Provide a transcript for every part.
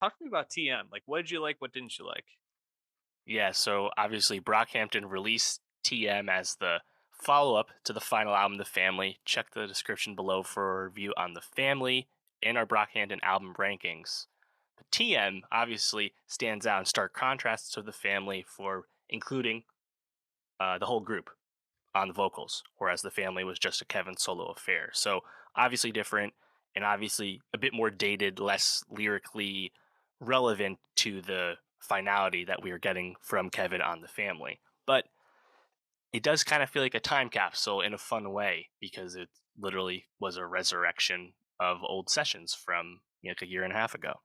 Talk to me about TM. Like, what did you like? What didn't you like? Yeah, so obviously Brockhampton released TM as the follow up to the final album, The Family. Check the description below for a review on The Family and our Brockhampton album rankings. But TM obviously stands out in stark contrast to The Family for including the whole group on the vocals, whereas The Family was just a Kevin solo affair. So obviously different and obviously a bit more dated, less lyrically relevant to the finality that we are getting from Kevin on The Family. But it does kind of feel like a time capsule in a fun way because it literally was a resurrection of old sessions from like a year and a half ago.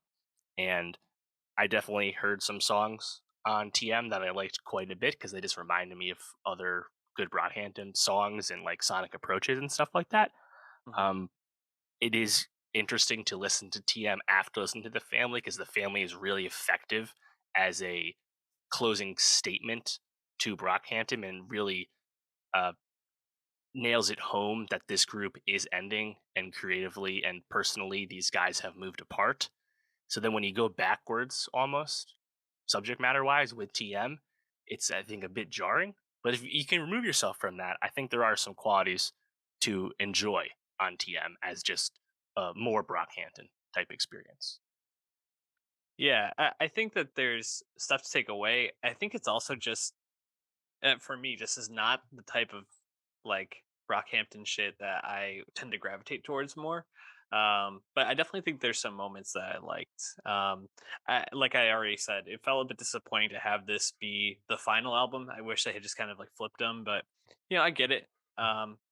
And I definitely heard some songs on TM that I liked quite a bit because they just reminded me of other good Brockhampton songs and like sonic approaches and stuff like that. Hmm. Um, it is interesting to listen to TM after listening to The Family because The Family is really effective as a closing statement to Brockhampton and really uh, nails it home that this group is ending and creatively and personally these guys have moved apart. So then when you go backwards almost, subject matter wise with TM, it's I think a bit jarring. But if you can remove yourself from that, I think there are some qualities to enjoy on TM as just a more Brockhampton type experience. Yeah, I think that there's stuff to take away. I think it's also just for me, this is not the type of like Brockhampton shit that I tend to gravitate towards more. But I definitely think there's some moments that I liked. Like I already said, it felt a bit disappointing to have this be the final album. I wish they had just kind of like flipped them, but I get it.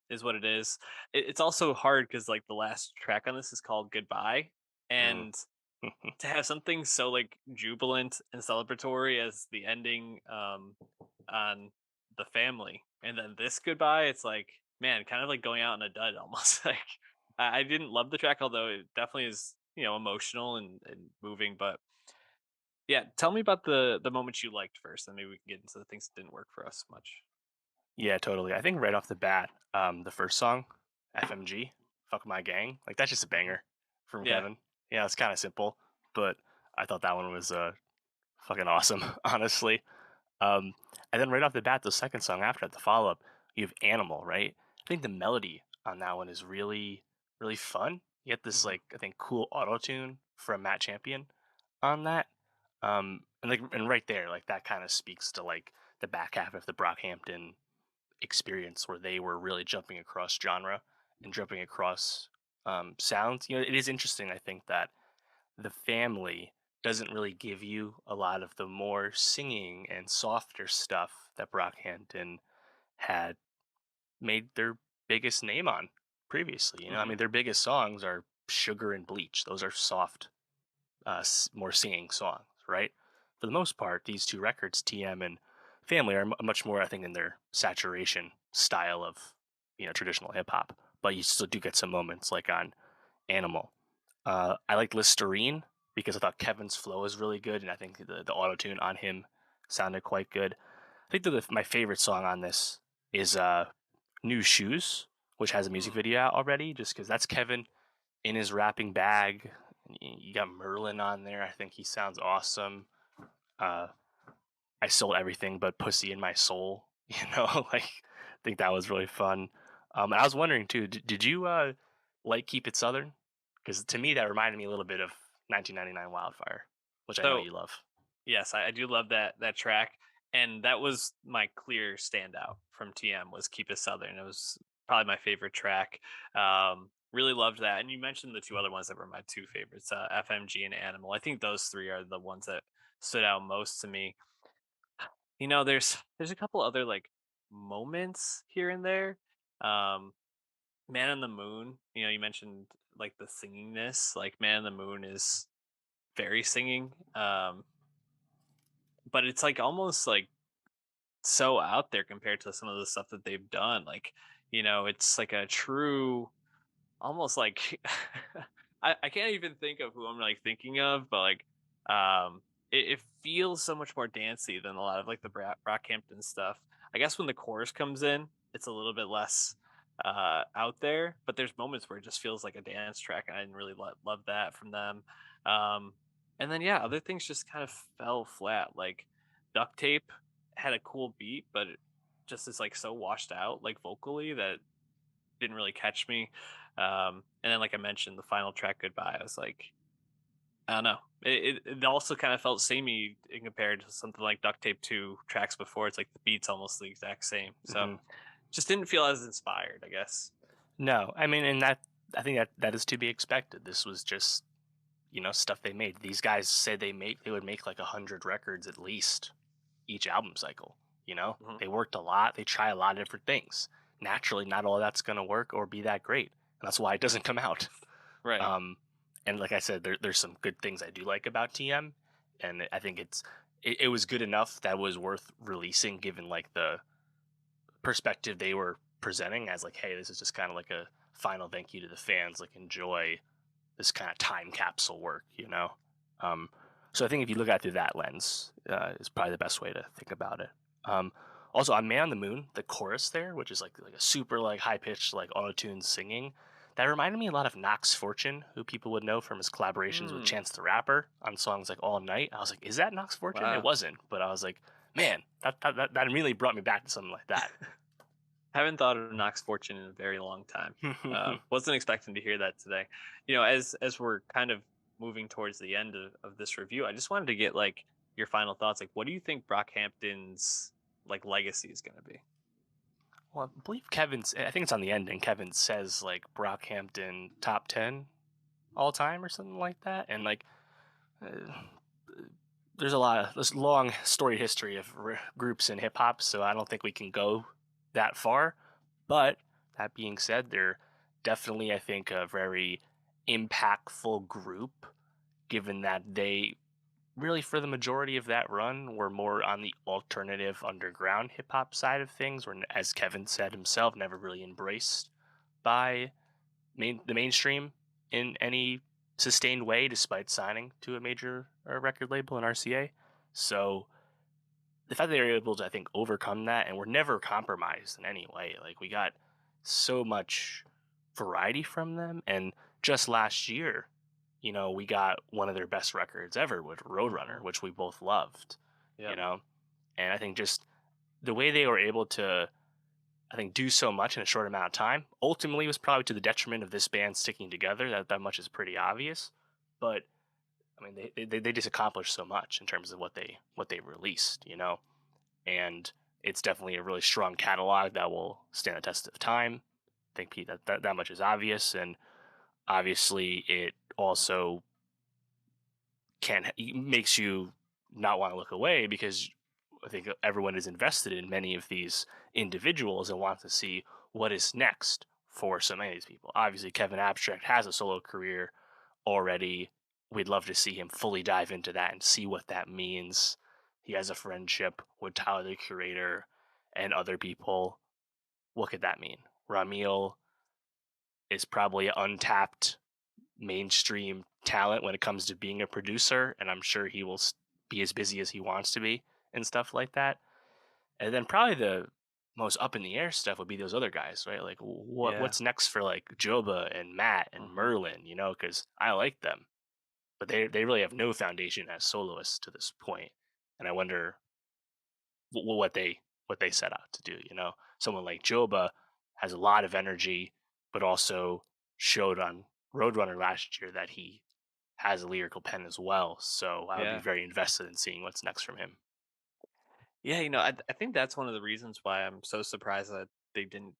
Is what it is. It's also hard because like the last track on this is called Goodbye, Mm. and to have something so like jubilant and celebratory as the ending on The Family and then this Goodbye, it's like, man, kind of like going out in a dud almost. Like I didn't love the track, although it definitely is, emotional and moving. But yeah, tell me about the moments you liked first, and maybe we can get into the things that didn't work for us much. Yeah, totally. I think right off the bat, the first song, FMG, Fuck My Gang, like that's just a Mhm. banger from Yeah. Kevin. Yeah, it's kind of simple, but I thought that one was fucking awesome, honestly. Um, and then right off the bat, the second song after that, the follow up, you have Animal, right? I think the melody on that one is really, really fun. You get this Hmm. like I think cool auto tune from Matt Champion on that. And right there, like that kind of speaks to like the back half of the Brockhampton experience where they were really jumping across genre and jumping across sounds. It is interesting. I think that the family doesn't really give you a lot of the more singing and softer stuff that Brockhampton had made their biggest name on previously. I Hmm. mean, their biggest songs are Sugar and Bleach. Those are soft, more singing songs, right? For the most part, these two records, TM and Family, are much more, I think, in their saturation style of traditional hip hop. But you still do get some moments like on Animal. I liked Listerine because I thought Kevin's flow was really good, and I think the auto tune on him sounded quite good. I think that my favorite song on this is New Shoes, which has a music Hmm. video out already, just because that's Kevin in his rapping bag. You got Merlin on there. I think he sounds awesome. Uh, I sold everything but pussy in my soul. Like I think that was really fun. And I was wondering too, did you like Keep It Southern? Because to me that reminded me a little bit of 1999 Wildfire, which I know So you love. yes, I do love that track, and that was my clear standout from TM was "Keep It Southern." It was probably my favorite track. Really loved that, and you mentioned the two other ones that were my two favorites, FMG and Animal. I think those three are the ones that stood out most to me. There's a couple other like moments here and there. Um, Man on the Moon. You mentioned like the singingness. Like Man on the Moon is very singing. But it's like almost like so out there compared to some of the stuff that they've done. Like, it's like a true, almost like I can't even think of who I'm like thinking of, but like, it feels so much more dancey than a lot of like the Brockhampton stuff. I guess when the chorus comes in, it's a little bit less out there, but there's moments where it just feels like a dance track, and I didn't really love that from them. Um, And then yeah, other things just kind of fell flat. Like duct tape had a cool beat, but it just is like so washed out, like vocally, that didn't really catch me. And then, like I mentioned, the final track, "Goodbye," I was like, I don't know. It also kind of felt samey in compared to something like Duct Tape 2 tracks before. It's like the beat's almost the exact same. So Hmm. just didn't feel as inspired, I guess. No, I mean, and that I think that is to be expected. This was just stuff they made. These guys said they would make like 100 records at least each album cycle. Hmm. They worked a lot. They try a lot of different things. Naturally, not all that's going to work or be that great, and that's why it doesn't come out. Right. Um, and like I said, there's some good things I do like about TM, and I think it was good enough that was worth releasing, given like the perspective they were presenting as like, hey, this is just kind of like a final thank you to the fans. Like, enjoy this kind of time capsule work. Um, so I think if you look at it through that lens, is probably the best way to think about it. Um, Also, on "Man on the Moon," the chorus there, which is like a super like high pitched like auto tune singing, that reminded me a lot of Knox Fortune, who people would know from his collaborations with Hmm. Chance the Rapper on songs like "All Night." I was like, is that Knox Fortune? It Wow. wasn't, but I was like, man, that really brought me back to something like that. Haven't thought of Knox Fortune in a very long time. Wasn't expecting to hear that today. As we're kind of moving towards the end of this review, I just wanted to get like your final thoughts. Like, what do you think Brockhampton's like legacy is going to be? Well, I believe I think it's on the ending. Kevin says like Brockhampton top 10 all time or something like that. And like, uh, there's a long storied history of groups in hip hop, so I don't think we can go that far. But that being said, they're definitely, I think, a very impactful group, given that they really, for the majority of that run, were more on the alternative underground hip hop side of things, were, as Kevin said himself, never really embraced by the mainstream in any sustained way, despite signing to a major record label in RCA. So the fact that they were able to, I think, overcome that and were never compromised in any way. Like, we got so much variety from them, and just last year, we got one of their best records ever with Roadrunner, Hmm. which we both loved. You Yep. know, and I think just the way they were able to, I think, do so much in a short amount of time ultimately was probably to the detriment of this band sticking together. That much is pretty obvious, but I mean, they just accomplished so much in terms of what they released, and it's definitely a really strong catalog that will stand the test of time. I think Pete, that much is obvious, and obviously it also can makes you not want to look away, because I think everyone is invested in many of these individuals and wants to see what is next for so many of these people. Obviously, Kevin Abstract has a solo career already. We'd love to see him fully dive into that and see what that means. He has a friendship with Tyler the Curator and other people. What could that mean? Ramil is probably an untapped mainstream talent when it comes to being a producer, and I'm sure he will be as busy as he wants to be and stuff like that. And then probably the most up in the air stuff would be those other guys, right? Like, Yeah. what's next for like Joba and Matt and Hmm. Merlin, because I like them, but they really have no foundation as soloists to this point. And I wonder what they set out to do. Someone like Joba has a lot of energy, but also showed on Roadrunner last year that he has a lyrical pen as well. So I would be Yeah. very invested in seeing what's next from him. Yeah. I think that's one of the reasons why I'm so surprised that they didn't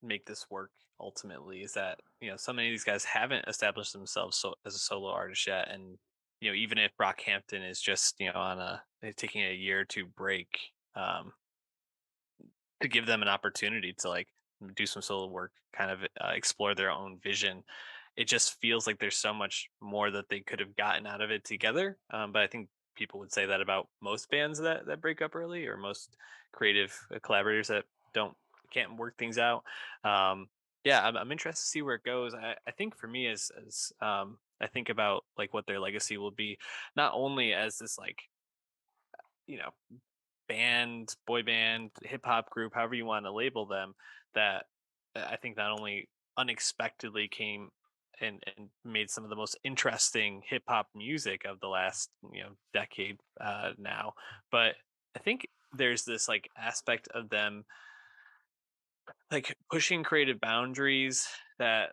make this work ultimately is that so many of these guys haven't established themselves as a solo artist yet, and even if Brockhampton is just on taking a year or two break, to give them an opportunity to like do some solo work, kind of explore their own vision. It just feels like there's so much more that they could have gotten out of it together. But I think people would say that about most bands that break up early, or most creative collaborators that don't can't work things out. Yeah, I'm interested to see where it goes. I think for me, as I think about like what their legacy will be, not only as this like you know band, boy band, hip hop group, however you want to label them, that I think not only unexpectedly came and made some of the most interesting hip hop music of the last decade now. But I think there's this like aspect of them like pushing creative boundaries that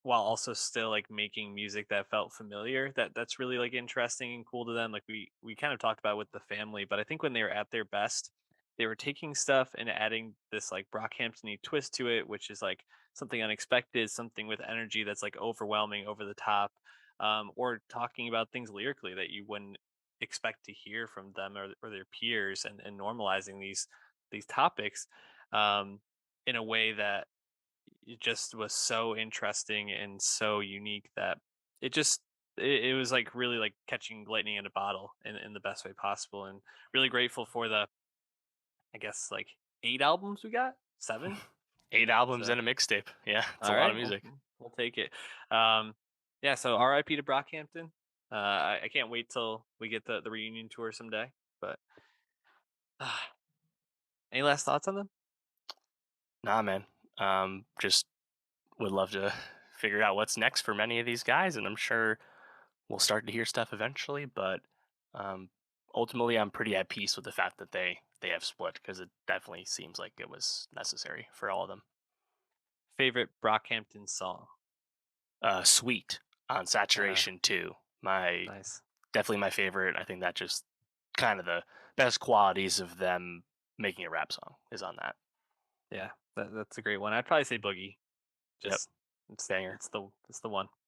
while also still like making music that felt familiar, that's really like interesting and cool to them. Like we kind of talked about with the family, but I think when they were at their best, they were taking stuff and adding this like Brockhampton twist to it, which is like something unexpected, something with energy that's like overwhelming, over the top, or talking about things lyrically that you wouldn't expect to hear from them or their peers, and normalizing these topics. Um, in a way that it just was so interesting and so unique that it was like really like catching lightning in a bottle in the best way possible, and really grateful for the, I guess, like 8 albums we got, 7. 8 albums So and a mixtape. Yeah, it's a all lot right, of music. we'll take it. um yeah, so RIP to Brockhampton. I can't wait till we get the reunion tour someday. But any last thoughts on them? Nah, man. Just would love to figure out what's next for many of these guys, and I'm sure we'll start to hear stuff eventually. But um, ultimately, I'm pretty at peace with the fact that they have split because it definitely seems like it was necessary for all of them. Favorite Brockhampton song? Sweet on uh Saturation 2, my nice. definitely my favorite. I think that just kind of the best qualities of them making a rap song is on that. Yeah, that's a great one. I'd probably say Boogie. Yep, Just banger. it's the one.